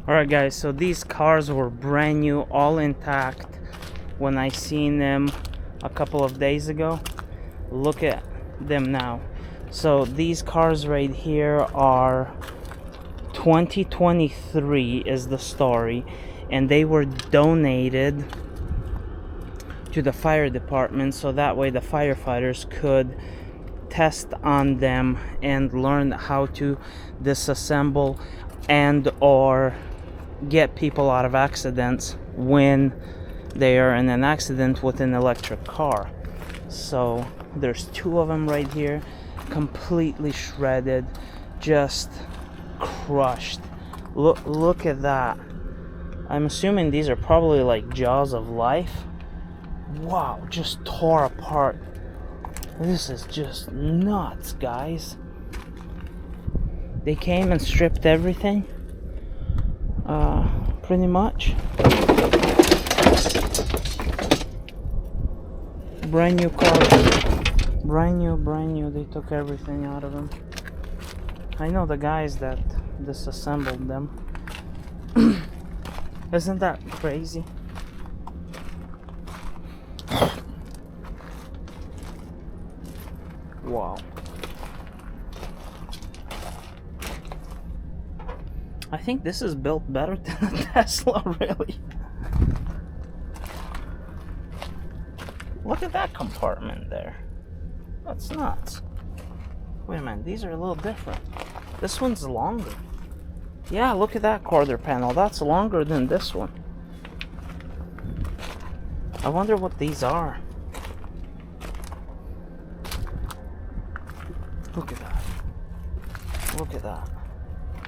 Alright guys, so these cars were brand new, all intact when I seen them a couple of days ago. Look at them now. So these cars right here are 2023 is the story, and they were donated to the fire department so that way the firefighters could test on them and learn how to disassemble and or get people out of accidents when they are in an accident with an electric car. So there's two of them right here, completely shredded, just crushed. Look at that. I'm assuming these are probably like jaws of life. Wow, just tore apart. This is just nuts, guys. They came and stripped everything, pretty much. Brand new car, brand new. They took everything out of them. I know the guys that disassembled them. Isn't that crazy? Wow. I think this is built better than a Tesla, really. Look at that compartment there. That's nuts. Wait a minute, these are a little different. This one's longer. Yeah, look at that quarter panel. That's longer than this one. I wonder what these are. Look at that. Look at that.